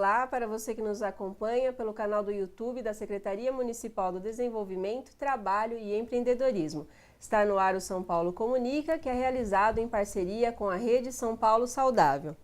Olá para você que nos acompanha pelo canal do YouTube da Secretaria Municipal do Desenvolvimento, Trabalho e Empreendedorismo. Está no ar o São Paulo Comunica, que é realizado em parceria com a Rede São Paulo Saudável.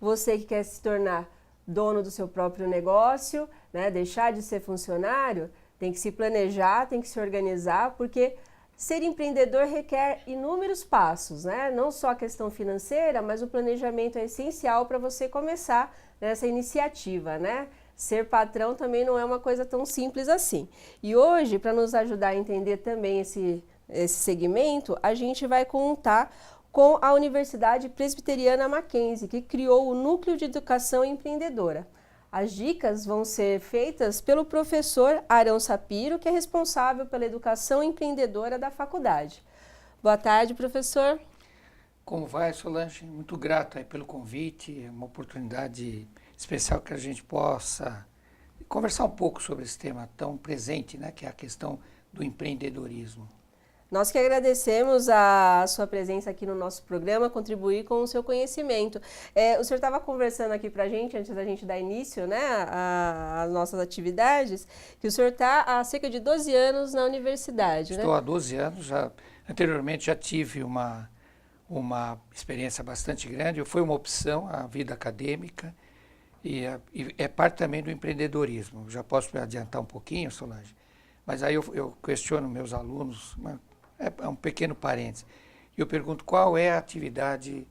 Você que quer se tornar dono do seu próprio negócio, né, deixar de ser funcionário, tem que se planejar, tem que se organizar, porque ser empreendedor requer inúmeros passos, né? Não só a questão financeira, mas o planejamento é essencial para você começar nessa iniciativa, né? Ser patrão também não é uma coisa tão simples assim. E hoje, para nos ajudar a entender também esse segmento, a gente vai contar com a Universidade Presbiteriana Mackenzie, que criou o Núcleo de Educação Empreendedora. As dicas vão ser feitas pelo professor Arão Sapiro, que é responsável pela educação empreendedora da faculdade. Boa tarde, professor. Como vai, Solange? Muito grato aí pelo convite, é uma oportunidade especial que a gente possa conversar um pouco sobre esse tema tão presente, né, que é a questão do empreendedorismo. Nós que agradecemos a sua presença aqui no nosso programa, contribuir com o seu conhecimento. O senhor estava conversando aqui para a gente, antes da gente dar início, né, às nossas atividades, que o senhor está há cerca de 12 anos na universidade, Estou né? há 12 anos, anteriormente já tive uma experiência bastante grande, foi uma opção a vida acadêmica e é parte também do empreendedorismo. Já posso me adiantar um pouquinho, Solange? Mas aí eu questiono meus alunos, é um pequeno parênteses, e eu pergunto qual é a atividade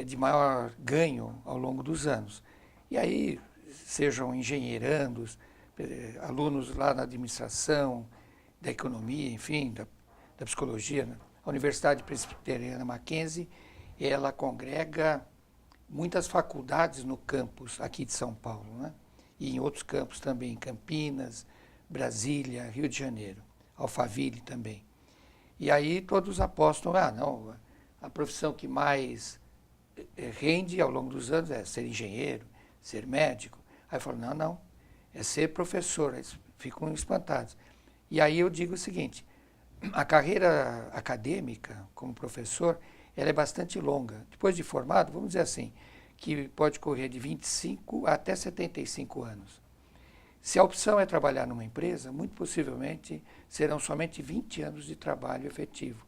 de maior ganho ao longo dos anos. E aí, sejam engenheirandos, alunos lá na administração, da economia, enfim, da psicologia, né? A Universidade Presbiteriana Mackenzie, ela congrega muitas faculdades no campus aqui de São Paulo, né? E em outros campos também, Campinas, Brasília, Rio de Janeiro, Alphaville também. E aí todos apostam, não, a profissão que mais rende ao longo dos anos é ser engenheiro, ser médico. Aí eu falo, não, é ser professor. Eles ficam espantados. E aí eu digo o seguinte, a carreira acadêmica como professor, ela é bastante longa. Depois de formado, vamos dizer assim, que pode correr de 25 até 75 anos. Se a opção é trabalhar numa empresa, muito possivelmente serão somente 20 anos de trabalho efetivo.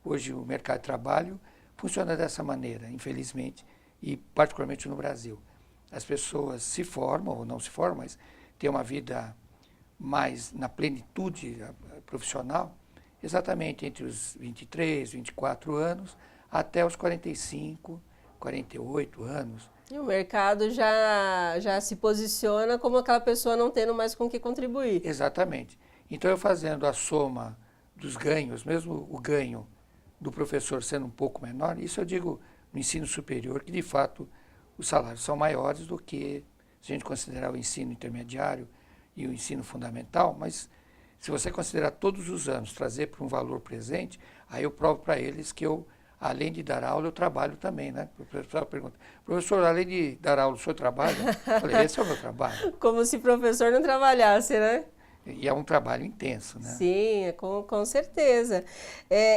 Hoje o mercado de trabalho funciona dessa maneira, infelizmente, e particularmente no Brasil. As pessoas se formam ou não se formam, mas têm uma vida mais na plenitude profissional, exatamente entre os 23, 24 anos até os 45, 48 anos. E o mercado já se posiciona como aquela pessoa não tendo mais com que contribuir. Exatamente. Então, eu fazendo a soma dos ganhos, mesmo o ganho do professor sendo um pouco menor, isso eu digo no ensino superior, que de fato os salários são maiores do que se a gente considerar o ensino intermediário e o ensino fundamental, mas se você considerar todos os anos, trazer para um valor presente, aí eu provo para eles que eu, além de dar aula, eu trabalho também, né? O professor pergunta, professor, além de dar aula, o senhor trabalha? Eu falei, esse é o meu trabalho. Como se professor não trabalhasse, né? E é um trabalho intenso, né? Sim, com certeza.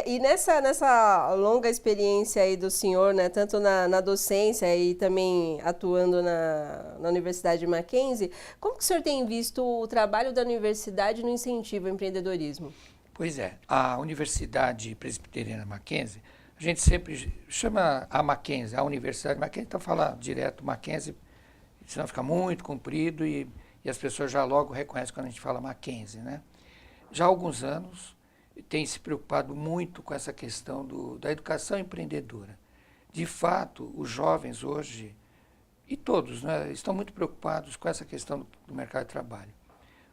E nessa longa experiência aí do senhor, né, tanto na docência e também atuando na Universidade Mackenzie, como que o senhor tem visto o trabalho da universidade no incentivo ao empreendedorismo? Pois é, a Universidade Presbiteriana Mackenzie, a gente sempre chama a Mackenzie, a Universidade Mackenzie, então fala direto Mackenzie, senão fica muito comprido e as pessoas já logo reconhecem quando a gente fala Mackenzie, né? Já há alguns anos tem se preocupado muito com essa questão da educação empreendedora. De fato, os jovens hoje, e todos, né, estão muito preocupados com essa questão do mercado de trabalho.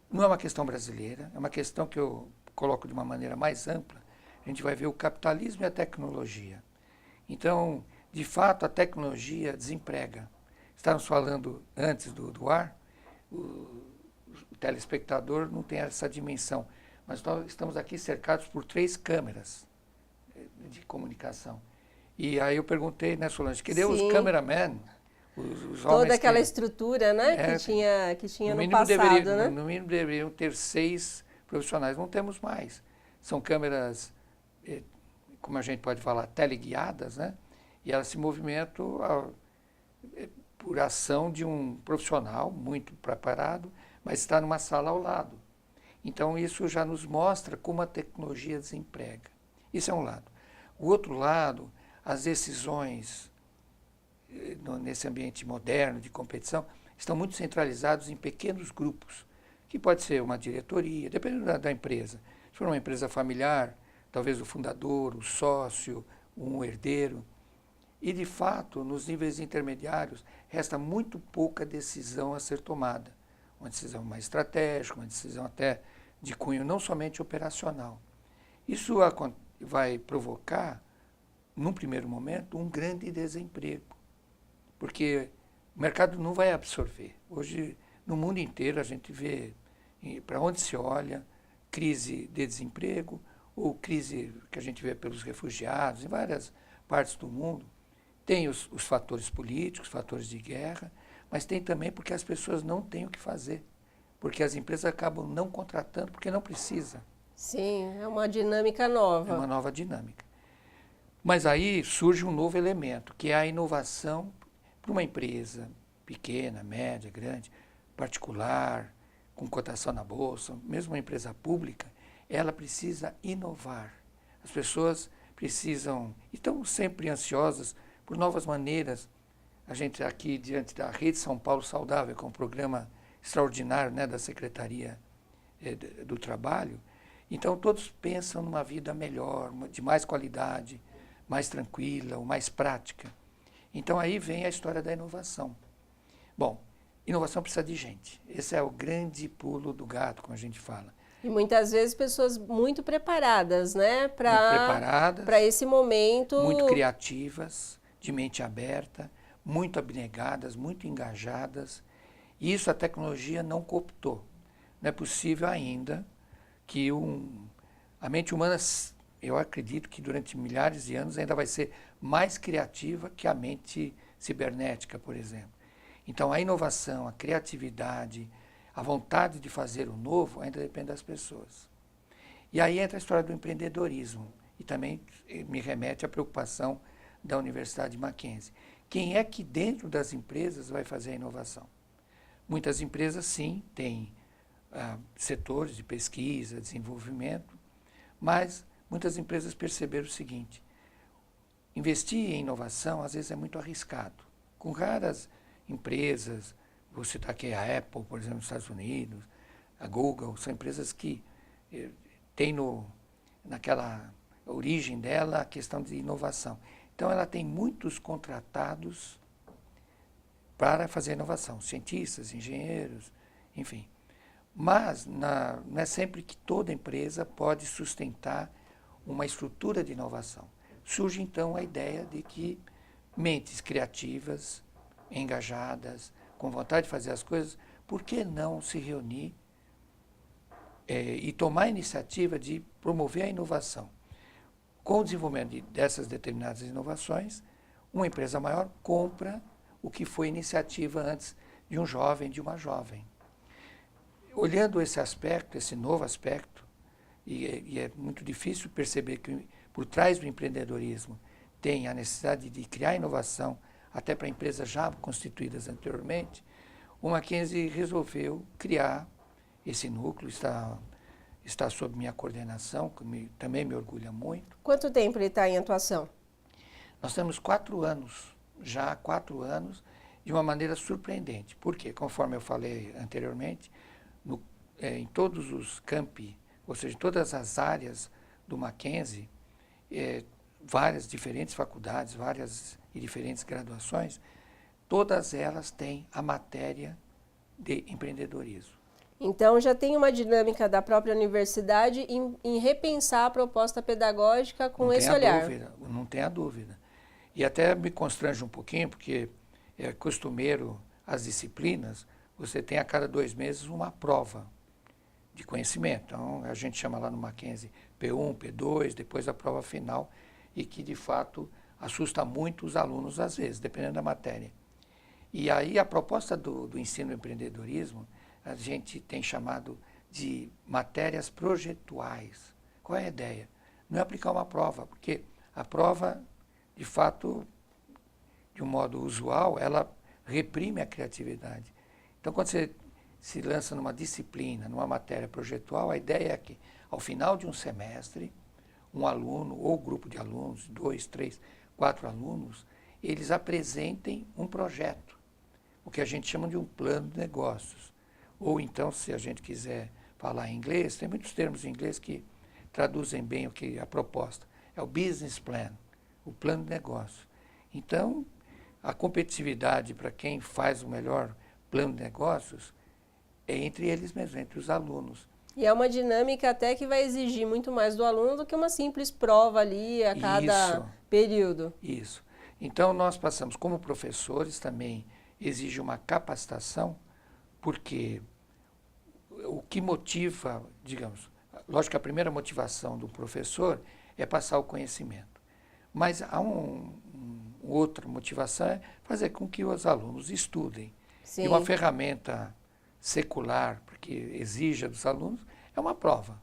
Não é uma questão brasileira, é uma questão que eu coloco de uma maneira mais ampla. A gente vai ver o capitalismo e a tecnologia. Então, de fato, a tecnologia desemprega. Estávamos falando antes do ar, o telespectador não tem essa dimensão, mas nós estamos aqui cercados por 3 câmeras de comunicação. E aí eu perguntei, né, Solange, cadê os cameramen? Os toda aquela estrutura, né, que tinha no passado, né? No mínimo deveriam ter 6 profissionais, não temos mais. São câmeras, como a gente pode falar, teleguiadas, né? E elas se movimentam por ação de um profissional muito preparado, mas está numa sala ao lado. Então, isso já nos mostra como a tecnologia desemprega. Isso é um lado. O outro lado, as decisões nesse ambiente moderno de competição estão muito centralizados em pequenos grupos, que pode ser uma diretoria, dependendo da empresa. Se for uma empresa familiar, talvez o fundador, o sócio, um herdeiro. E, de fato, nos níveis intermediários, resta muito pouca decisão a ser tomada. Uma decisão mais estratégica, uma decisão até de cunho não somente operacional. Isso vai provocar, num primeiro momento, um grande desemprego, porque o mercado não vai absorver. Hoje, no mundo inteiro, a gente vê, para onde se olha, crise de desemprego, ou crise que a gente vê pelos refugiados, em várias partes do mundo. Tem os fatores políticos, fatores de guerra, mas tem também porque as pessoas não têm o que fazer, porque as empresas acabam não contratando porque não precisa. Sim, é uma dinâmica nova. É uma nova dinâmica. Mas aí surge um novo elemento, que é a inovação para uma empresa pequena, média, grande, particular, com cotação na bolsa, mesmo uma empresa pública, ela precisa inovar. As pessoas precisam, e estão sempre ansiosas por novas maneiras. A gente aqui diante da Rede São Paulo Saudável, que é um programa extraordinário, né, da Secretaria do Trabalho, então todos pensam numa vida melhor, de mais qualidade, mais tranquila, mais prática. Então aí vem a história da inovação. Bom, inovação precisa de gente. Esse é o grande pulo do gato, como a gente fala. E muitas vezes pessoas muito preparadas, né, para esse momento. Muito criativas, de mente aberta, muito abnegadas, muito engajadas. E isso a tecnologia não cooptou. Não é possível ainda que a mente humana, eu acredito que durante milhares de anos ainda vai ser mais criativa que a mente cibernética, por exemplo. Então a inovação, a criatividade, a vontade de fazer o novo ainda depende das pessoas. E aí entra a história do empreendedorismo, e também me remete à preocupação da Universidade Mackenzie. Quem é que dentro das empresas vai fazer a inovação? Muitas empresas, sim, têm setores de pesquisa, desenvolvimento, mas muitas empresas perceberam o seguinte: investir em inovação às vezes é muito arriscado. Com raras empresas, vou citar aqui a Apple, por exemplo, nos Estados Unidos, a Google, são empresas que têm naquela origem dela a questão de inovação. Então ela tem muitos contratados para fazer inovação, cientistas, engenheiros, enfim. Mas não é sempre que toda empresa pode sustentar uma estrutura de inovação. Surge então a ideia de que mentes criativas, engajadas, com vontade de fazer as coisas, por que não se reunir e tomar a iniciativa de promover a inovação? Com o desenvolvimento dessas determinadas inovações, uma empresa maior compra o que foi iniciativa antes de um jovem, de uma jovem. Olhando esse aspecto, esse novo aspecto, e é muito difícil perceber que por trás do empreendedorismo tem a necessidade de criar inovação, até para empresas já constituídas anteriormente, o Mackenzie resolveu criar esse núcleo, está sob minha coordenação, que também me orgulha muito. Quanto tempo ele está em atuação? Nós temos 4 anos, já 4 anos, de uma maneira surpreendente. Por quê? Conforme eu falei anteriormente, em todos os campi, ou seja, em todas as áreas do Mackenzie, várias diferentes faculdades, várias e diferentes graduações, todas elas têm a matéria de empreendedorismo. Então já tem uma dinâmica da própria universidade em repensar a proposta pedagógica com esse olhar. Não tenha dúvida. E até me constrange um pouquinho, porque é costumeiro as disciplinas, você tem a cada 2 meses uma prova de conhecimento. Então a gente chama lá no Mackenzie P1, P2, depois a prova final, e que de fato assusta muito os alunos às vezes, dependendo da matéria. E aí a proposta do ensino empreendedorismo, a gente tem chamado de matérias projetuais. Qual é a ideia? Não é aplicar uma prova, porque a prova, de fato, de um modo usual, ela reprime a criatividade. Então, quando você se lança numa disciplina, numa matéria projetual, a ideia é que, ao final de um semestre, um aluno ou grupo de alunos, 2, 3, 4 alunos, eles apresentem um projeto, o que a gente chama de um plano de negócios. Ou então, se a gente quiser falar em inglês, tem muitos termos em inglês que traduzem bem o que a proposta. É o business plan, o plano de negócio. Então, a competitividade para quem faz o melhor plano de negócios é entre eles mesmos, entre os alunos. E é uma dinâmica até que vai exigir muito mais do aluno do que uma simples prova ali a cada período. Isso. Então, nós passamos, como professores, também exige uma capacitação, porque o que motiva, digamos, lógico que a primeira motivação do professor é passar o conhecimento. Mas há outra motivação é fazer com que os alunos estudem. Sim. E uma ferramenta secular, porque exija dos alunos, é uma prova.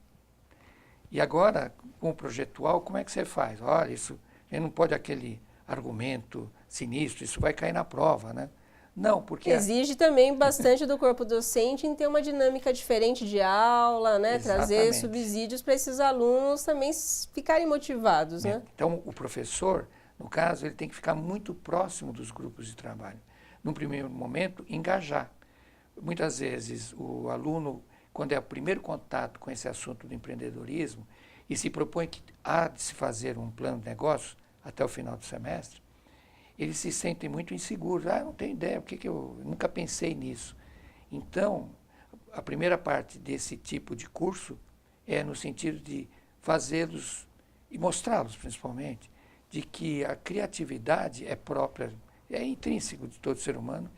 E agora, com o projetual, como é que você faz? Olha, isso, a gente não pode aquele argumento sinistro, isso vai cair na prova, né? Não, porque... Exige também bastante do corpo docente em ter uma dinâmica diferente de aula, né? Trazer subsídios para esses alunos também ficarem motivados, né? Então, o professor, no caso, ele tem que ficar muito próximo dos grupos de trabalho. Num primeiro momento, engajar. Muitas vezes, o aluno, quando é o primeiro contato com esse assunto do empreendedorismo e se propõe que há de se fazer um plano de negócio até o final do semestre, eles se sentem muito inseguros. Não tenho ideia, eu nunca pensei nisso. Então, a primeira parte desse tipo de curso é no sentido de fazê-los e mostrá-los, principalmente, de que a criatividade é própria, é intrínseco de todo ser humano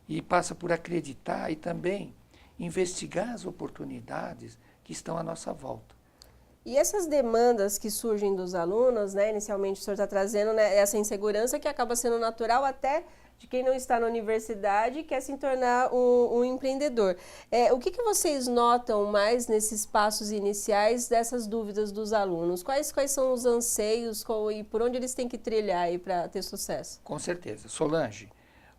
e passa por acreditar e também investigar as oportunidades que estão à nossa volta. E essas demandas que surgem dos alunos, né, inicialmente o senhor está trazendo, né, essa insegurança que acaba sendo natural até de quem não está na universidade e quer se tornar um empreendedor. O que vocês notam mais nesses passos iniciais dessas dúvidas dos alunos? Quais são os anseios e por onde eles têm que trilhar aí para ter sucesso? Com certeza. Solange,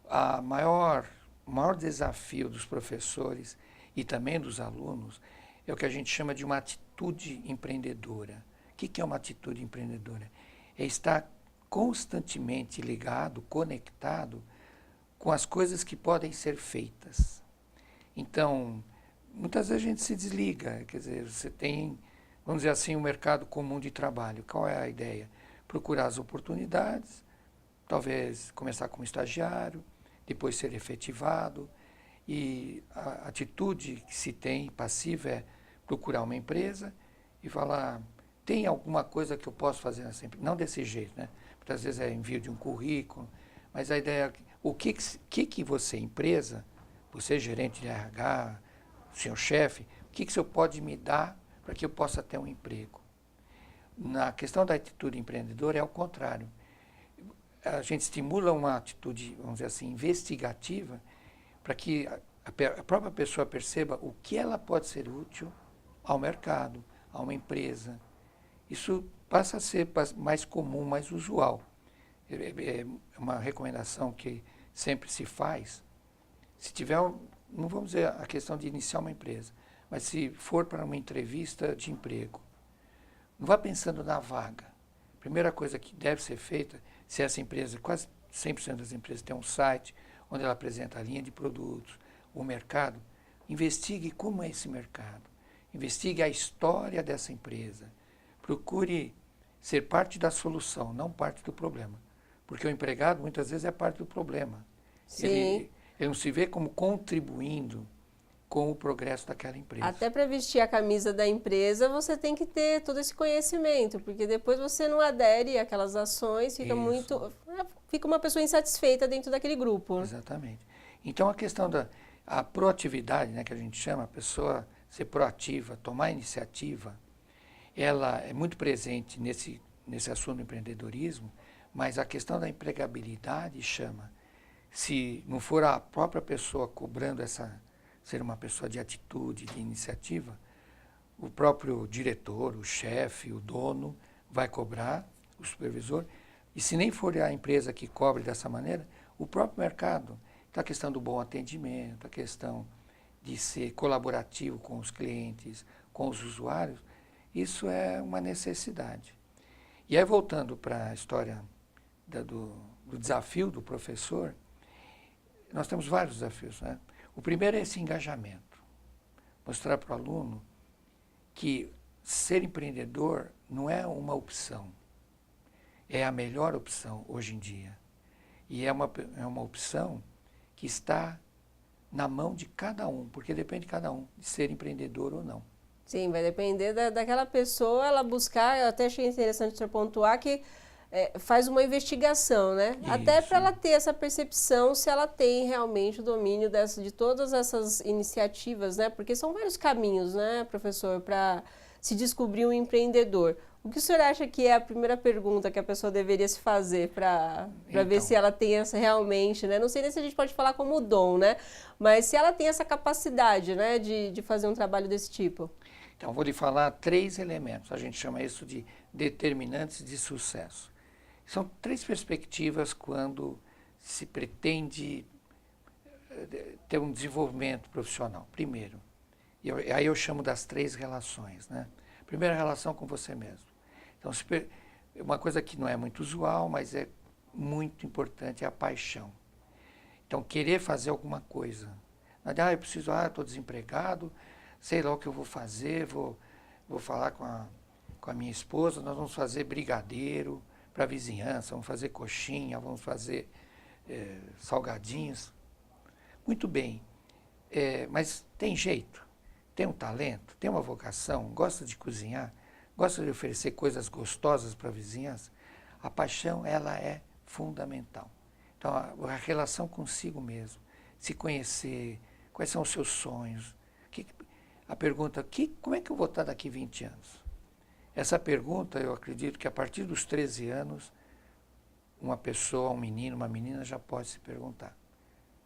o maior desafio dos professores e também dos alunos é o que a gente chama de uma atitude empreendedora. O que é uma atitude empreendedora? É estar constantemente ligado, conectado com as coisas que podem ser feitas. Então, muitas vezes a gente se desliga, quer dizer, você tem, vamos dizer assim, um mercado comum de trabalho. Qual é a ideia? Procurar as oportunidades, talvez começar como estagiário, depois ser efetivado. E a atitude que se tem passiva é procurar uma empresa e falar, tem alguma coisa que eu posso fazer nessa empresa? Não desse jeito, né? Muitas vezes é envio de um currículo, mas a ideia é, o que você, empresa, você gerente de RH, senhor chefe, o que o senhor pode me dar para que eu possa ter um emprego? Na questão da atitude empreendedora é o contrário. A gente estimula uma atitude, vamos dizer assim, investigativa, para que a própria pessoa perceba o que ela pode ser útil ao mercado, a uma empresa. Isso passa a ser mais comum, mais usual. É uma recomendação que sempre se faz. Se tiver, não vamos dizer a questão de iniciar uma empresa, mas se for para uma entrevista de emprego, não vá pensando na vaga. A primeira coisa que deve ser feita, se essa empresa, quase 100% das empresas têm um site, onde ela apresenta a linha de produtos, o mercado, investigue como é esse mercado, investigue a história dessa empresa, procure ser parte da solução, não parte do problema, porque o empregado muitas vezes é parte do problema. Ele não se vê como contribuindo com o progresso daquela empresa. Até para vestir a camisa da empresa, você tem que ter todo esse conhecimento, porque depois você não adere àquelas ações, fica uma pessoa insatisfeita dentro daquele grupo. Exatamente. Então a questão da proatividade, né, que a gente chama, a pessoa ser proativa, tomar iniciativa, ela é muito presente nesse assunto do empreendedorismo, mas a questão da empregabilidade chama. Se não for a própria pessoa cobrando ser uma pessoa de atitude, de iniciativa, o próprio diretor, o chefe, o dono vai cobrar, o supervisor, e se nem for a empresa que cobre dessa maneira, o próprio mercado, Então, a questão do bom atendimento, a questão de ser colaborativo com os clientes, com os usuários, isso é uma necessidade. E aí, voltando para a história do desafio do professor, nós temos vários desafios, né? O primeiro é esse engajamento. Mostrar para o aluno que ser empreendedor não é uma opção, é a melhor opção hoje em dia. E é uma opção que está na mão de cada um, porque depende de cada um, de ser empreendedor ou não. Sim, vai depender daquela pessoa, ela buscar, eu até achei interessante você pontuar que faz uma investigação, né? Isso. Até para ela ter essa percepção se ela tem realmente o domínio de todas essas iniciativas, né? Porque são vários caminhos, né, professor, para se descobrir um empreendedor. O que o senhor acha que é a primeira pergunta que a pessoa deveria se fazer para ver se ela tem essa realmente, né? Não sei nem se a gente pode falar como dom, né? Mas se ela tem essa capacidade, né, de fazer um trabalho desse tipo. Então, vou lhe falar 3 elementos. A gente chama isso de determinantes de sucesso. São 3 perspectivas quando se pretende ter um desenvolvimento profissional. Primeiro, aí eu chamo das 3 relações, né? Primeira relação com você mesmo. Então, uma coisa que não é muito usual, mas é muito importante, é a paixão. Então, querer fazer alguma coisa. Eu preciso, estou desempregado, sei lá o que eu vou fazer, vou falar com a minha esposa, nós vamos fazer brigadeiro para a vizinhança, vamos fazer coxinha, vamos fazer salgadinhos. Muito bem, mas tem jeito, tem um talento, tem uma vocação, gosta de cozinhar, gosta de oferecer coisas gostosas para a vizinhança. A paixão, ela é fundamental. Então, a relação consigo mesmo, se conhecer, quais são os seus sonhos. A pergunta, como é que eu vou estar daqui 20 anos? Essa pergunta, eu acredito que a partir dos 13 anos, uma pessoa, um menino, uma menina já pode se perguntar.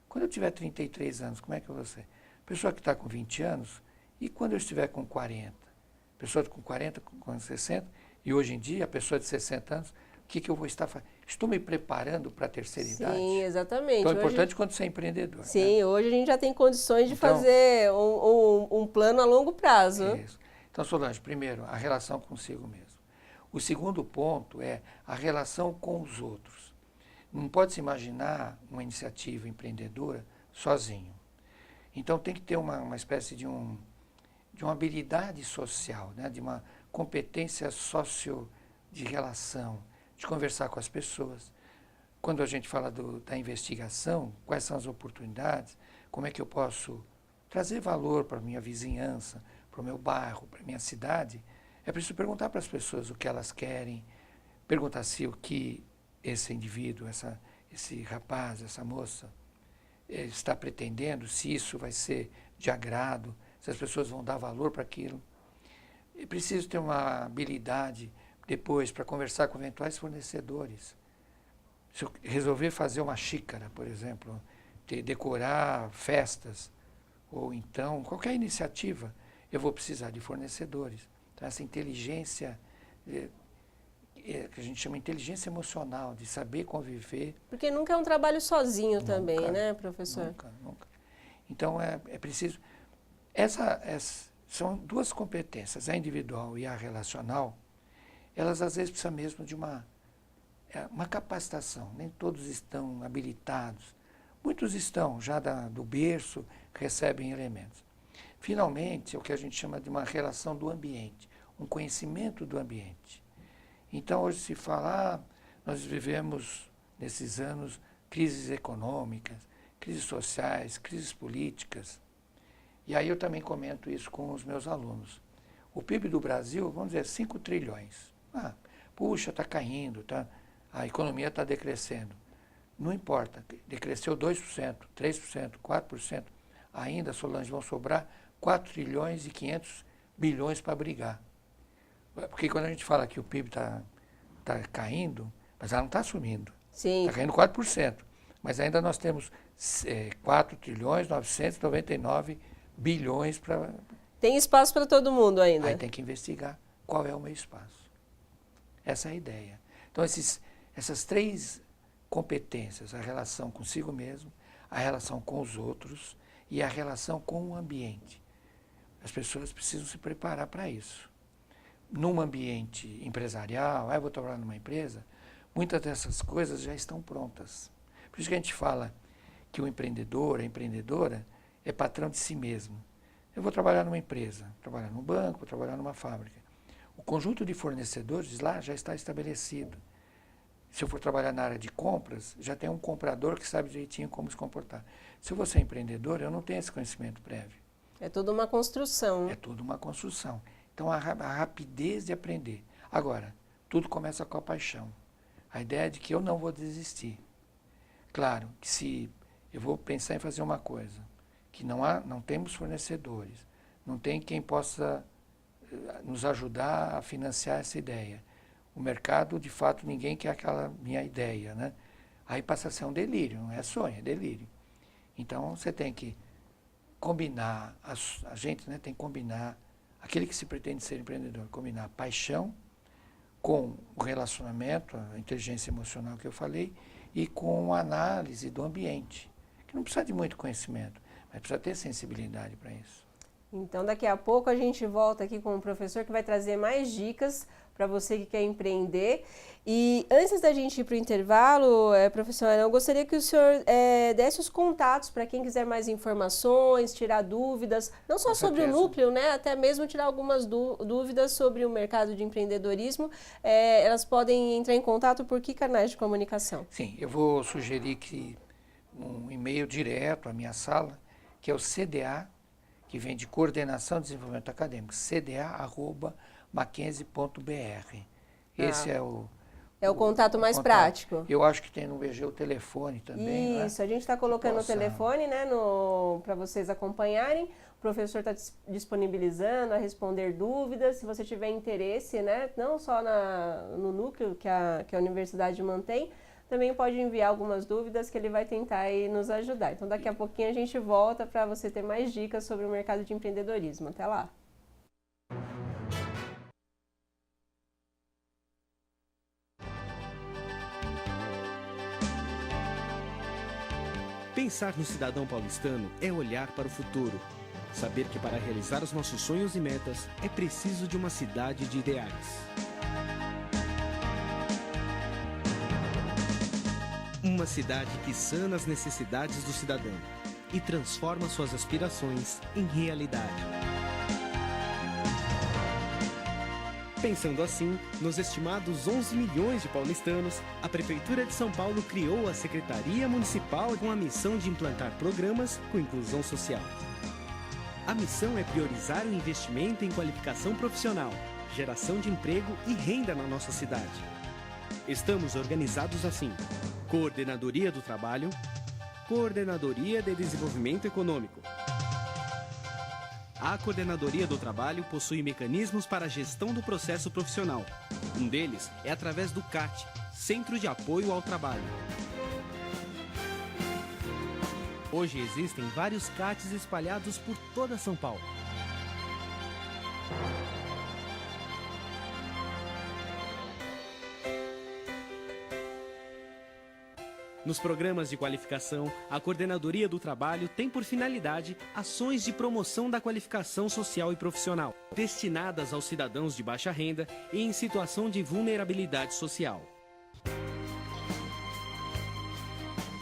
Quando eu tiver 33 anos, como é que eu vou ser? Pessoa que está com 20 anos, e quando eu estiver com 40? Pessoa com 40, com 60, e hoje em dia, a pessoa de 60 anos, o que eu vou estar fazendo? Estou me preparando para a terceira idade? Sim, exatamente. Então é importante quando você é empreendedor. Sim, né? Hoje a gente já tem condições de fazer um plano a longo prazo. Isso. Então, Solange, primeiro, a relação consigo mesmo. O segundo ponto é a relação com os outros. Não pode se imaginar uma iniciativa empreendedora sozinho. Então tem que ter uma espécie de uma habilidade social, né? De uma competência de relação, de conversar com as pessoas. Quando a gente fala da investigação, quais são as oportunidades, como é que eu posso trazer valor para a minha vizinhança, para o meu bairro, para a minha cidade, é preciso perguntar para as pessoas o que elas querem, perguntar se o que esse indivíduo, esse rapaz, essa moça está pretendendo, se isso vai ser de agrado, se as pessoas vão dar valor para aquilo. É preciso ter uma habilidade depois para conversar com eventuais fornecedores. Se eu resolver fazer uma xícara, por exemplo, decorar festas, ou então qualquer iniciativa, eu vou precisar de fornecedores. Então, essa inteligência, que a gente chama de inteligência emocional, de saber conviver. Porque nunca é um trabalho sozinho também, né, professor? Nunca. Então, é preciso... São 2 competências, a individual e a relacional, elas às vezes precisam mesmo de uma capacitação. Nem todos estão habilitados. Muitos estão, já do berço, recebem elementos. Finalmente, é o que a gente chama de uma relação do ambiente, um conhecimento do ambiente. Então, hoje se fala, nós vivemos, nesses anos, crises econômicas, crises sociais, crises políticas. E aí eu também comento isso com os meus alunos. O PIB do Brasil, vamos dizer, 5 trilhões. Puxa, está caindo, a economia está decrescendo. Não importa, decresceu 2%, 3%, 4%. Ainda, Solange, vão sobrar 4 trilhões e 500 bilhões para brigar. Porque quando a gente fala que o PIB está caindo, mas ela não está sumindo. Sim. Está caindo 4%. Mas ainda nós temos 4 trilhões 999 bilhões para... Tem espaço para todo mundo ainda. Aí tem que investigar qual é o meu espaço. Essa é a ideia. Então, essas 3 competências, a relação consigo mesmo, a relação com os outros e a relação com o ambiente. As pessoas precisam se preparar para isso. Num ambiente empresarial, eu vou trabalhar numa empresa, muitas dessas coisas já estão prontas. Por isso que a gente fala que o empreendedor, a empreendedora, é patrão de si mesmo. Eu vou trabalhar numa empresa, trabalhar num banco, vou trabalhar numa fábrica. O conjunto de fornecedores lá já está estabelecido. Se eu for trabalhar na área de compras, já tem um comprador que sabe direitinho como se comportar. Se eu vou ser empreendedor, eu não tenho esse conhecimento prévio. É toda uma construção. É toda uma construção. Então, a rapidez de aprender. Agora, tudo começa com a paixão. A ideia de que eu não vou desistir. Claro que se eu vou pensar em fazer uma coisa, que não temos fornecedores, não tem quem possa nos ajudar a financiar essa ideia. O mercado, de fato, ninguém quer aquela minha ideia, né? Aí passa a ser um delírio, não é sonho, é delírio. Então, você tem que combinar, a gente, né, tem que combinar, aquele que se pretende ser empreendedor, combinar a paixão com o relacionamento, a inteligência emocional que eu falei, e com a análise do ambiente, que não precisa de muito conhecimento, mas precisa ter sensibilidade para isso. Então, daqui a pouco a gente volta aqui com o professor que vai trazer mais dicas para você que quer empreender. E antes da gente ir para o intervalo, professor, eu gostaria que o senhor desse os contatos para quem quiser mais informações, tirar dúvidas, não só sobre o núcleo, né, até mesmo tirar algumas dúvidas sobre o mercado de empreendedorismo. Elas podem entrar em contato por que canais de comunicação? Sim, eu vou sugerir que um e-mail direto à minha sala, que é o CDA, que vem de Coordenação de Desenvolvimento Acadêmico, cda@mackenzie.br. Esse é o contato mais prático. Eu acho que tem no VG o telefone também. Isso, a gente está colocando o telefone, né, para vocês acompanharem. O professor está disponibilizando a responder dúvidas. Se você tiver interesse, né, não só no núcleo que a universidade mantém, também pode enviar algumas dúvidas que ele vai tentar aí nos ajudar. Então, daqui a pouquinho a gente volta para você ter mais dicas sobre o mercado de empreendedorismo. Até lá! Pensar no cidadão paulistano é olhar para o futuro. Saber que para realizar os nossos sonhos e metas é preciso de uma cidade de ideais. Uma cidade que sana as necessidades do cidadão e transforma suas aspirações em realidade. Pensando assim, nos estimados 11 milhões de paulistanos, a Prefeitura de São Paulo criou a Secretaria Municipal com a missão de implantar programas com inclusão social. A missão é priorizar o investimento em qualificação profissional, geração de emprego e renda na nossa cidade. Estamos organizados assim: Coordenadoria do Trabalho, Coordenadoria de Desenvolvimento Econômico. A Coordenadoria do Trabalho possui mecanismos para a gestão do processo profissional. Um deles é através do CAT, Centro de Apoio ao Trabalho. Hoje existem vários CATs espalhados por toda São Paulo. Nos programas de qualificação, a Coordenadoria do Trabalho tem por finalidade ações de promoção da qualificação social e profissional, destinadas aos cidadãos de baixa renda e em situação de vulnerabilidade social.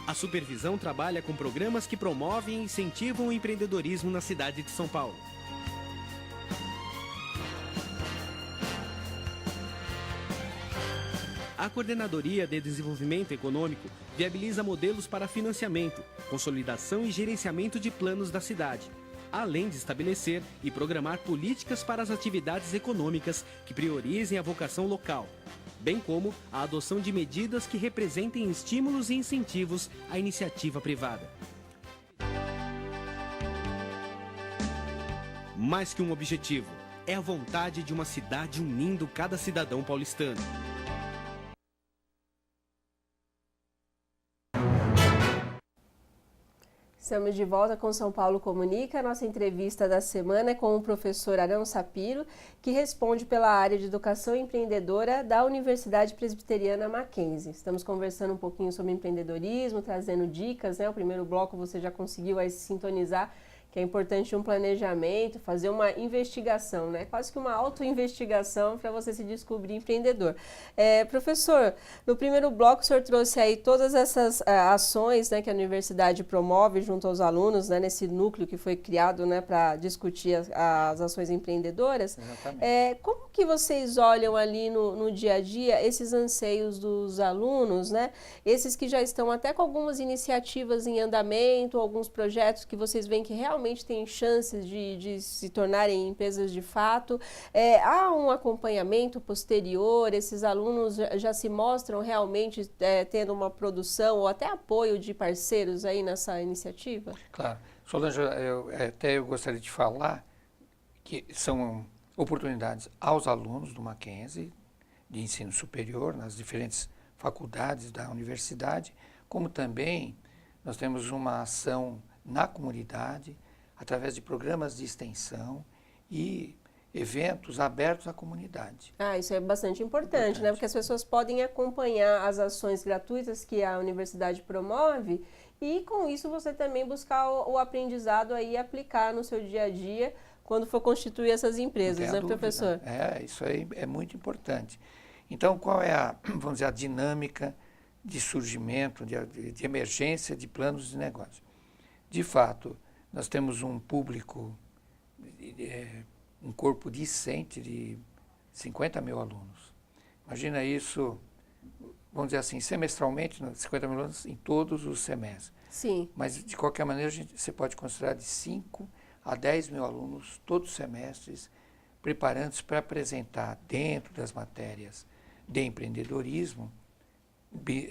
A supervisão trabalha com programas que promovem e incentivam o empreendedorismo na cidade de São Paulo. A Coordenadoria de Desenvolvimento Econômico viabiliza modelos para financiamento, consolidação e gerenciamento de planos da cidade, além de estabelecer e programar políticas para as atividades econômicas que priorizem a vocação local, bem como a adoção de medidas que representem estímulos e incentivos à iniciativa privada. Mais que um objetivo, é a vontade de uma cidade unindo cada cidadão paulistano. Estamos de volta com São Paulo Comunica. Nossa entrevista da semana é com o professor Arão Sapiro, que responde pela área de educação empreendedora da Universidade Presbiteriana Mackenzie. Estamos conversando um pouquinho sobre empreendedorismo, trazendo dicas, né? O primeiro bloco você já conseguiu aí se sintonizar, que é importante um planejamento, fazer uma investigação, né? Quase que uma autoinvestigação para você se descobrir empreendedor. Professor, no primeiro bloco o senhor trouxe aí todas essas ações, né, que a universidade promove junto aos alunos, né, nesse núcleo que foi criado, né, para discutir as ações empreendedoras. Exatamente. Como que vocês olham ali no dia a dia esses anseios dos alunos, né? Esses que já estão até com algumas iniciativas em andamento, alguns projetos que vocês veem que realmente têm chances de se tornarem empresas de fato. Há um acompanhamento posterior, esses alunos já se mostram realmente tendo uma produção ou até apoio de parceiros aí nessa iniciativa? Claro. Solange, eu gostaria de falar que são oportunidades aos alunos do Mackenzie, de ensino superior, nas diferentes faculdades da universidade, como também nós temos uma ação na comunidade, através de programas de extensão e eventos abertos à comunidade. Isso é bastante importante, né? Porque as pessoas podem acompanhar as ações gratuitas que a universidade promove e, com isso, você também buscar o aprendizado aí e aplicar no seu dia a dia quando for constituir essas empresas, né, professor? Isso aí é muito importante. Então, qual é vamos dizer, a dinâmica de surgimento, de emergência de planos de negócio? De fato, nós temos um público, um corpo discente de 50 mil alunos. Imagina isso, vamos dizer assim, semestralmente, 50 mil alunos em todos os semestres. Sim. Mas, de qualquer maneira, você pode considerar de 5 a 10 mil alunos todos os semestres, preparando-se para apresentar, dentro das matérias de empreendedorismo,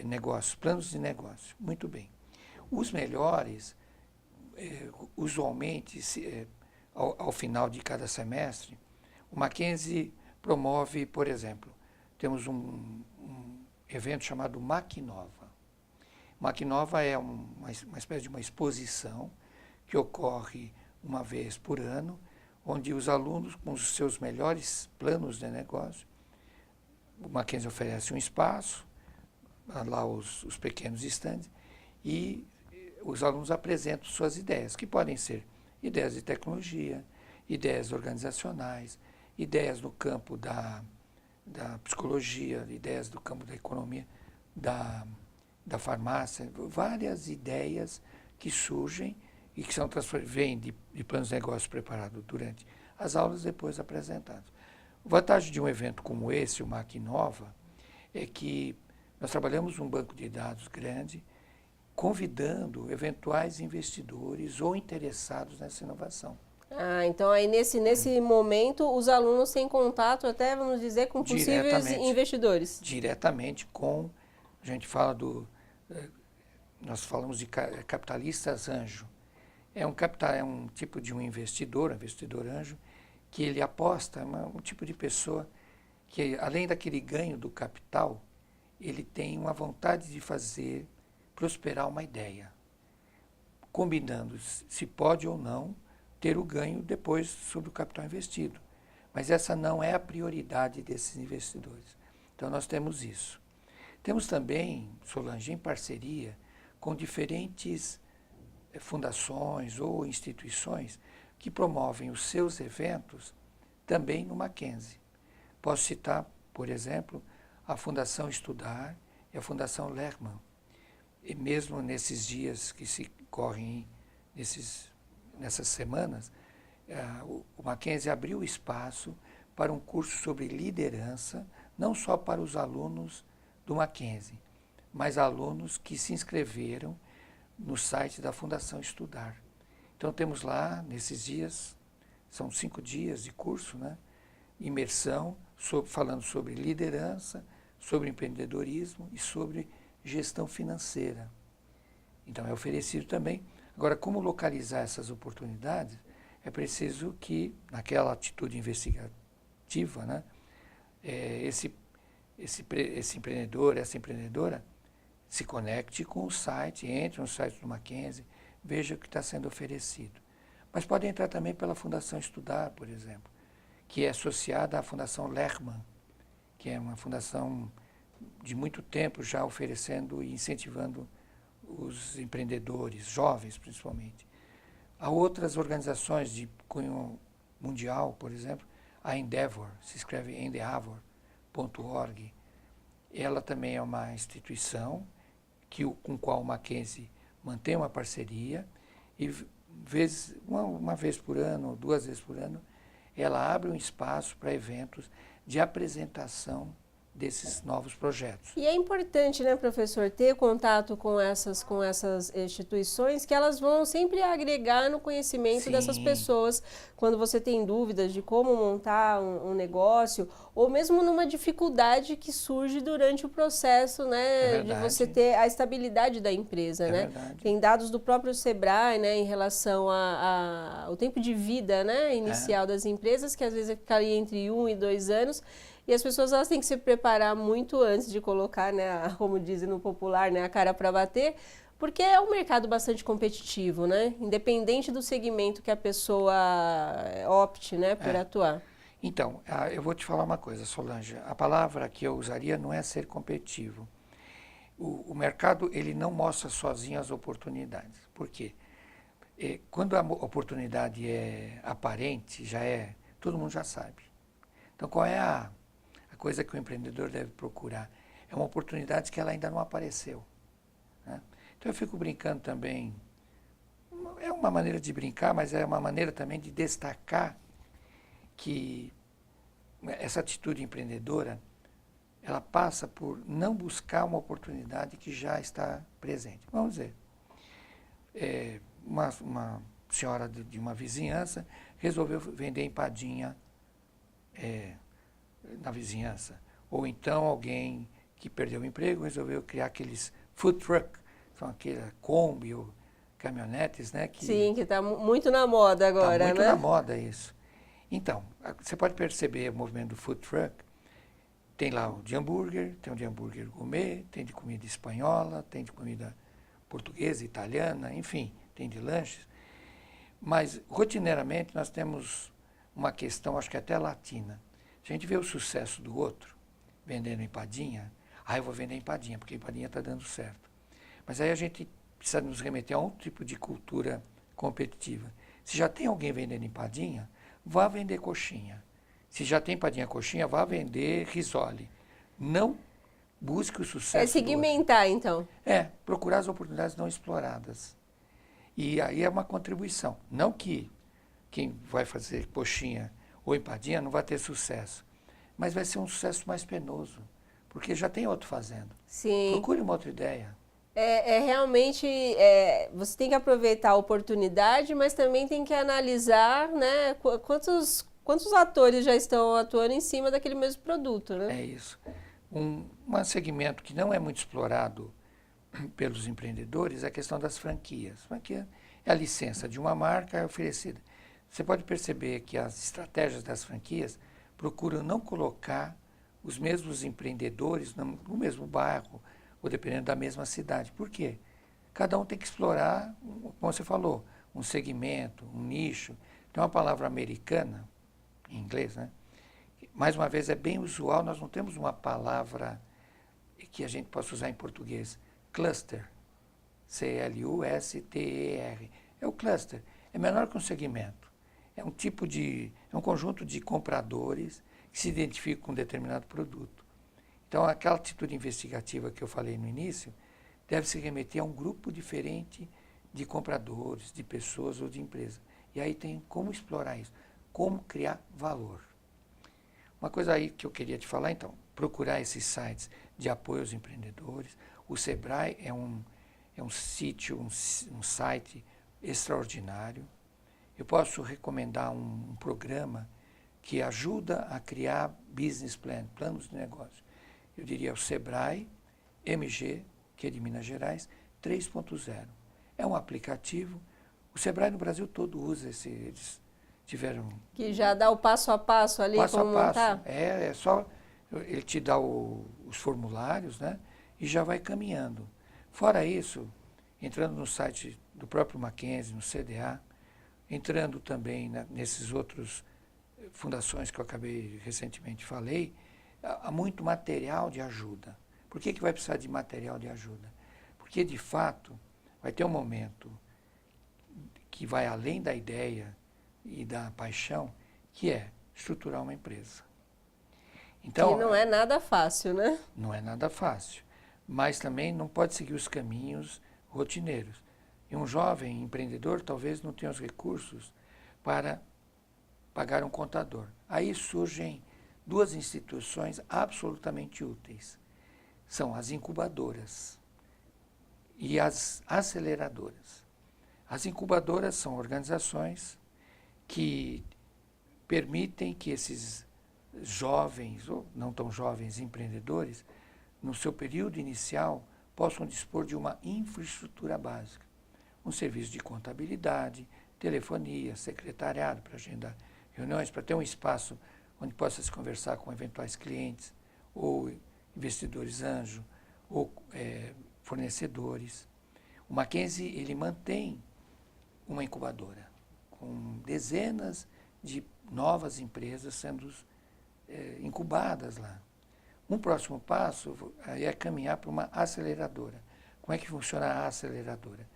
negócios, planos de negócio. Muito bem. Os melhores, usualmente, ao final de cada semestre, o Mackenzie promove, por exemplo, temos um evento chamado Macnova. Macnova é uma espécie de uma exposição que ocorre uma vez por ano, onde os alunos, com os seus melhores planos de negócio, o Mackenzie oferece um espaço, lá os pequenos estandes, e os alunos apresentam suas ideias, que podem ser ideias de tecnologia, ideias organizacionais, ideias no campo da psicologia, ideias do campo da economia, da farmácia, várias ideias que surgem e que são vêm de planos de negócio preparados durante as aulas, depois apresentados. A vantagem de um evento como esse, o Macnova, é que nós trabalhamos um banco de dados grande, convidando eventuais investidores ou interessados nessa inovação. Então aí nesse momento os alunos têm contato até, vamos dizer, com possíveis investidores. Diretamente com, a gente fala nós falamos de capitalistas anjo. É um tipo de um investidor anjo, que ele aposta, um tipo de pessoa que, além daquele ganho do capital, ele tem uma vontade de fazer prosperar uma ideia, combinando se pode ou não ter o ganho depois sobre o capital investido. Mas essa não é a prioridade desses investidores. Então nós temos isso. Temos também, Solange, em parceria com diferentes fundações ou instituições que promovem os seus eventos também no Mackenzie. Posso citar, por exemplo, a Fundação Estudar e a Fundação Lerman. E mesmo nesses dias que se correm, nessas semanas, o Mackenzie abriu espaço para um curso sobre liderança, não só para os alunos do Mackenzie, mas alunos que se inscreveram no site da Fundação Estudar. Então temos lá, nesses dias, são 5 dias de curso, né? Imersão, falando sobre liderança, sobre empreendedorismo e sobre gestão financeira. Então é oferecido também. Agora, como localizar essas oportunidades? É preciso que, naquela atitude investigativa, né, esse empreendedor, essa empreendedora, se conecte com o site, entre no site do Mackenzie, veja o que está sendo oferecido. Mas pode entrar também pela Fundação Estudar, por exemplo, que é associada à Fundação Lehman, que é uma fundação de muito tempo já oferecendo e incentivando os empreendedores, jovens principalmente. Há outras organizações de cunho mundial, por exemplo, a Endeavor, se escreve endeavor.org. Ela também é uma instituição com a qual o Mackenzie mantém uma parceria e uma vez por ano, 2 vezes por ano, ela abre um espaço para eventos de apresentação desses novos projetos. E é importante, né, professor, ter contato com essas instituições, que elas vão sempre agregar no conhecimento dessas pessoas, quando você tem dúvidas de como montar um negócio, ou mesmo numa dificuldade que surge durante o processo, né, de você ter a estabilidade da empresa, né? Verdade. Tem dados do próprio Sebrae, né, em relação ao tempo de vida, né, inicial das empresas, que às vezes ficaria entre 1 e 2 anos. E as pessoas elas têm que se preparar muito antes de colocar, né, como dizem no popular, né, a cara para bater, porque é um mercado bastante competitivo, né? Independente do segmento que a pessoa opte, né, por atuar. Então, eu vou te falar uma coisa, Solange. A palavra que eu usaria não é ser competitivo. O mercado ele não mostra sozinho as oportunidades. Por quê? Quando a oportunidade é aparente, todo mundo já sabe. Então, qual é a coisa que o empreendedor deve procurar? É uma oportunidade que ela ainda não apareceu, né? Então eu fico brincando também, é uma maneira de brincar, mas é uma maneira também de destacar que essa atitude empreendedora, ela passa por não buscar uma oportunidade que já está presente. Vamos dizer, uma senhora de uma vizinhança resolveu vender empadinha na vizinhança. Ou então alguém que perdeu o emprego resolveu criar aqueles food truck, são aquelas Kombi ou caminhonetes, né? Sim, que está muito na moda agora, né? Está muito na moda isso. Então, você pode perceber o movimento do food truck. Tem lá o de hambúrguer, tem o de hambúrguer gourmet, tem de comida espanhola, tem de comida portuguesa, italiana, enfim, tem de lanches. Mas, rotineiramente, nós temos uma questão, acho que até latina. Se a gente vê o sucesso do outro, vendendo empadinha, eu vou vender empadinha, porque empadinha está dando certo. Mas aí a gente precisa nos remeter a um tipo de cultura competitiva. Se já tem alguém vendendo empadinha, vá vender coxinha. Se já tem empadinha coxinha, vá vender risole. Não busque o sucesso segmentar, então. Procurar as oportunidades não exploradas. E aí é uma contribuição. Não que quem vai fazer coxinha ou empadinha não vai ter sucesso, mas vai ser um sucesso mais penoso, porque já tem outro fazendo. Sim. Procure uma outra ideia. Realmente, você tem que aproveitar a oportunidade, mas também tem que analisar, né, quantos atores já estão atuando em cima daquele mesmo produto, né? É isso. Um segmento que não é muito explorado pelos empreendedores é a questão das franquias. Franquia é a licença de uma marca oferecida. Você pode perceber que as estratégias das franquias procuram não colocar os mesmos empreendedores no mesmo bairro ou dependendo da mesma cidade. Por quê? Cada um tem que explorar, como você falou, um segmento, um nicho. Tem uma palavra americana, em inglês, né? Mais uma vez, é bem usual, nós não temos uma palavra que a gente possa usar em português. Cluster. C-L-U-S-T-E-R. É o cluster. É menor que um segmento. É um conjunto de compradores que se identificam com um determinado produto. Então, aquela atitude investigativa que eu falei no início deve se remeter a um grupo diferente de compradores, de pessoas ou de empresas. E aí tem como explorar isso, como criar valor. Uma coisa aí que eu queria te falar, então, procurar esses sites de apoio aos empreendedores. O Sebrae é um sítio, um site extraordinário. Eu posso recomendar um programa que ajuda a criar business plan, planos de negócio. Eu diria o Sebrae MG, que é de Minas Gerais, 3.0. É um aplicativo. O Sebrae no Brasil todo usa eles tiveram... Que já dá o passo a passo ali, como montar? É só... Ele te dá os formulários, né? E já vai caminhando. Fora isso, entrando no site do próprio Mackenzie, no CDA, entrando também nesses outros fundações que eu acabei recentemente falei, há muito material de ajuda. Por que vai precisar de material de ajuda? Porque, de fato, vai ter um momento que vai além da ideia e da paixão, que é estruturar uma empresa. Então, que não é nada fácil, né? Não é nada fácil, mas também não pode seguir os caminhos rotineiros. E um jovem empreendedor talvez não tenha os recursos para pagar um contador. Aí surgem duas instituições absolutamente úteis. São as incubadoras e as aceleradoras. As incubadoras são organizações que permitem que esses jovens, ou não tão jovens empreendedores, no seu período inicial, possam dispor de uma infraestrutura básica. Um serviço de contabilidade, telefonia, secretariado para agendar reuniões, para ter um espaço onde possa se conversar com eventuais clientes, ou investidores anjo, ou fornecedores. O Mackenzie, ele mantém uma incubadora, com dezenas de novas empresas sendo incubadas lá. Um próximo passo é caminhar para uma aceleradora. Como é que funciona a aceleradora?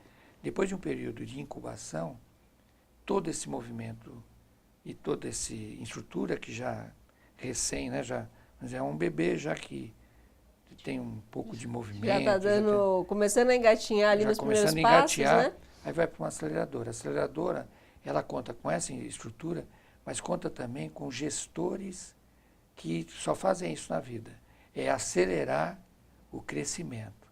Depois de um período de incubação, todo esse movimento e toda essa estrutura que já recém, né, já é um bebê já que tem um pouco de movimento. Já está dando, começando a engatinhar ali nos primeiros passos, né? Aí vai para uma aceleradora. A aceleradora, ela conta com essa estrutura, mas conta também com gestores que só fazem isso na vida, é acelerar o crescimento.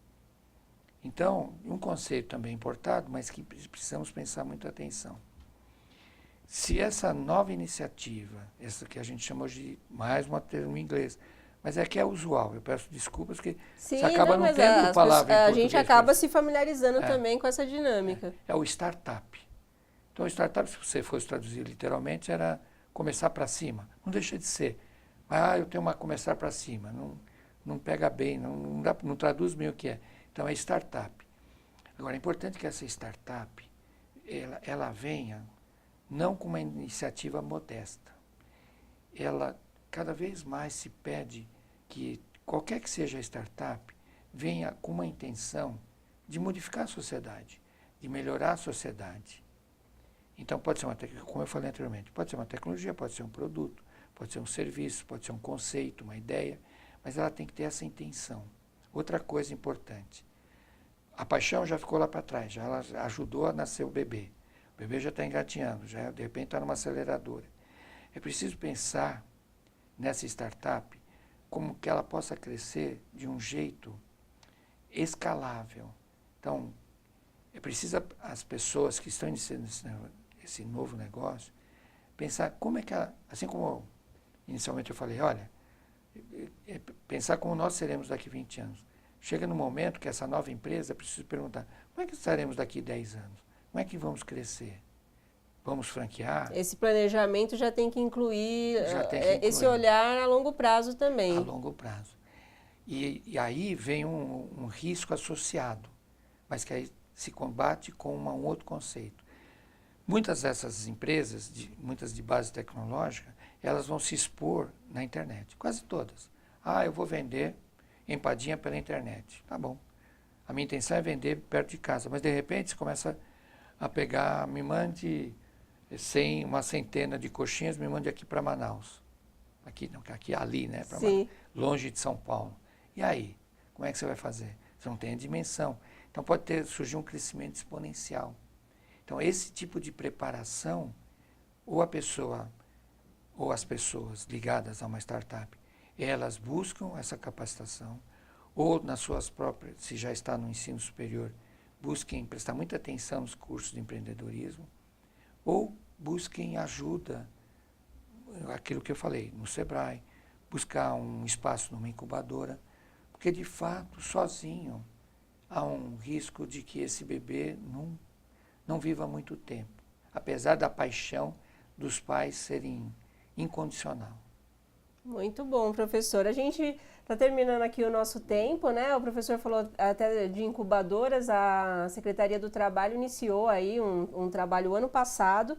Então, um conceito também importado, mas que precisamos prestar muita atenção. Se essa nova iniciativa, essa que a gente chama de, mais um termo em inglês, mas é que é usual, eu peço desculpas que sim, você acaba não tendo palavra em a português. gente acaba se familiarizando também com essa dinâmica. É o startup. Então, o startup, se você fosse traduzir literalmente, era começar para cima. Não deixa de ser. Eu tenho uma começar para cima. Não pega bem, não traduz bem o que é. Então, é startup. Agora, é importante que essa startup, ela venha não com uma iniciativa modesta. Ela, cada vez mais se pede que qualquer que seja a startup, venha com uma intenção de modificar a sociedade, de melhorar a sociedade. Então, pode ser como eu falei anteriormente, pode ser uma tecnologia, pode ser um produto, pode ser um serviço, pode ser um conceito, uma ideia, mas ela tem que ter essa intenção. Outra coisa importante, a paixão já ficou lá para trás, ela ajudou a nascer o bebê. O bebê já está engatinhando, já de repente está numa aceleradora. É preciso pensar nessa startup como que ela possa crescer de um jeito escalável. Então, é preciso as pessoas que estão iniciando esse novo negócio pensar como é que ela, assim como inicialmente eu falei, olha, pensar como nós seremos daqui 20 anos. Chega no momento que essa nova empresa precisa perguntar, como é que estaremos daqui 10 anos? Como é que vamos crescer? Vamos franquear? Esse planejamento já tem que incluir esse olhar a longo prazo também. A longo prazo. E aí vem um risco associado, mas que aí se combate com um outro conceito. Muitas dessas empresas, muitas de base tecnológica, elas vão se expor na internet, quase todas. Eu vou vender empadinha pela internet. Tá bom. A minha intenção é vender perto de casa, mas de repente você começa a pegar, me mande uma centena de coxinhas, me mande aqui para Manaus. Ali, né? Sim. Longe de São Paulo. E aí? Como é que você vai fazer? Você não tem a dimensão. Então pode surgir um crescimento exponencial. Então esse tipo de preparação, ou a pessoa, ou as pessoas ligadas a uma startup, elas buscam essa capacitação, ou nas suas próprias, se já está no ensino superior, busquem prestar muita atenção nos cursos de empreendedorismo, ou busquem ajuda, aquilo que eu falei, no Sebrae, buscar um espaço numa incubadora, porque de fato, sozinho, há um risco de que esse bebê não viva muito tempo, apesar da paixão dos pais serem incondicional. Muito bom, professor. A gente está terminando aqui o nosso tempo, né? O professor falou até de incubadoras. A Secretaria do Trabalho iniciou aí um trabalho ano passado.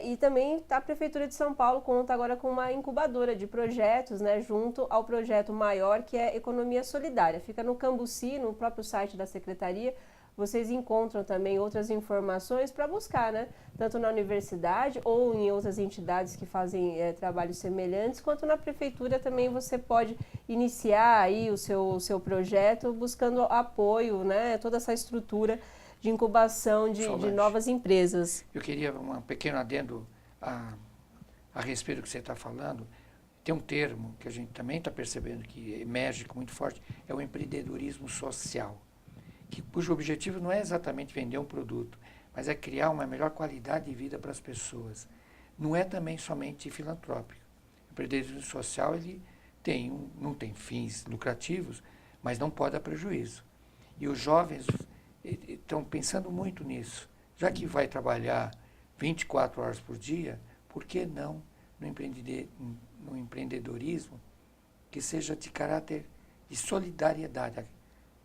E também a Prefeitura de São Paulo conta agora com uma incubadora de projetos, né, junto ao projeto maior, que é Economia Solidária. Fica no Cambuci, no próprio site da Secretaria. Vocês encontram também outras informações para buscar, né? Tanto na universidade ou em outras entidades que fazem trabalhos semelhantes, quanto na Prefeitura também você pode iniciar aí o seu projeto buscando apoio, né? Toda essa estrutura de incubação de novas empresas. Eu queria um pequeno adendo a respeito do que você está falando. Tem um termo que a gente também está percebendo que emerge muito forte, é o empreendedorismo social, cujo objetivo não é exatamente vender um produto, mas é criar uma melhor qualidade de vida para as pessoas. Não é também somente filantrópico. O empreendedorismo social ele não tem fins lucrativos, mas não pode dar prejuízo. E os jovens estão pensando muito nisso. Já que vai trabalhar 24 horas por dia, por que não no empreendedorismo que seja de caráter de solidariedade?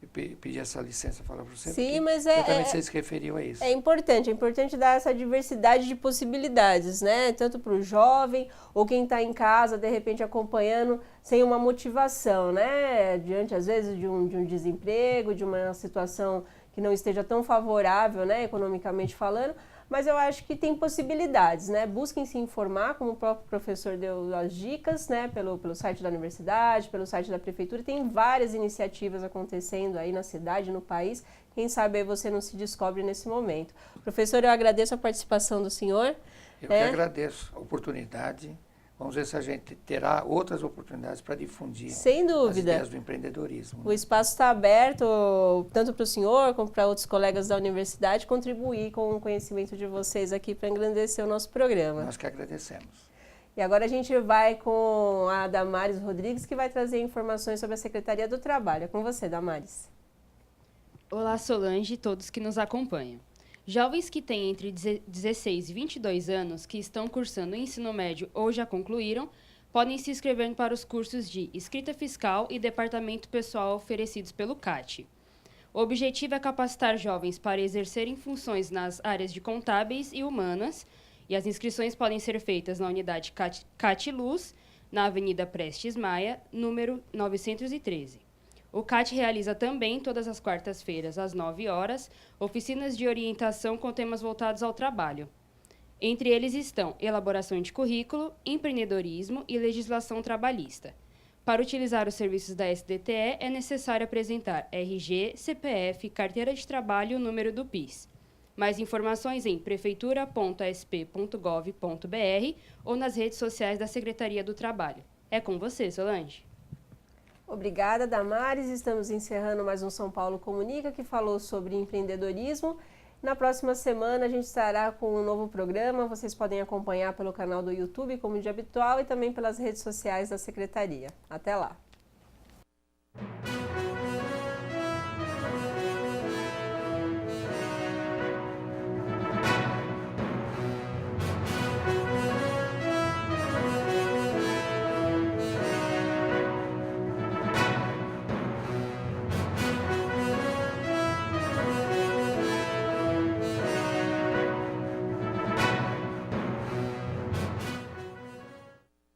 Eu pedi essa licença para falar para você. Sim, mas você se referiu a isso. É importante dar essa diversidade de possibilidades, né? Tanto para o jovem ou quem está em casa, de repente acompanhando, sem uma motivação, né? Diante, às vezes, de um desemprego, de uma situação que não esteja tão favorável, né, economicamente falando, mas eu acho que tem possibilidades, né? Busquem se informar, como o próprio professor deu as dicas, né, pelo site da universidade, pelo site da prefeitura. Tem várias iniciativas acontecendo aí na cidade, no país. Quem sabe aí você não se descobre nesse momento. Professor, eu agradeço a participação do senhor. Eu que agradeço a oportunidade. Vamos ver se a gente terá outras oportunidades para difundir Sem dúvida. as ideias do empreendedorismo. O espaço está aberto tanto para o senhor como para outros colegas da universidade contribuir com o conhecimento de vocês aqui para engrandecer o nosso programa. Nós que agradecemos. E agora a gente vai com a Damares Rodrigues, que vai trazer informações sobre a Secretaria do Trabalho. É com você, Damares. Olá, Solange e todos que nos acompanham. Jovens que têm entre 16 e 22 anos, que estão cursando o ensino médio ou já concluíram, podem se inscrever para os cursos de Escrita Fiscal e Departamento Pessoal oferecidos pelo CAT. O objetivo é capacitar jovens para exercerem funções nas áreas de contábeis e humanas, e as inscrições podem ser feitas na unidade CAT Luz, na Avenida Prestes Maia, número 913. O CAT realiza também, todas as quartas-feiras, às 9 horas, oficinas de orientação com temas voltados ao trabalho. Entre eles estão elaboração de currículo, empreendedorismo e legislação trabalhista. Para utilizar os serviços da SDTE, é necessário apresentar RG, CPF, carteira de trabalho e o número do PIS. Mais informações em prefeitura.sp.gov.br ou nas redes sociais da Secretaria do Trabalho. É com você, Solange. Obrigada, Damares. Estamos encerrando mais um São Paulo Comunica, que falou sobre empreendedorismo. Na próxima semana a gente estará com um novo programa. Vocês podem acompanhar pelo canal do YouTube, como de habitual, e também pelas redes sociais da Secretaria. Até lá!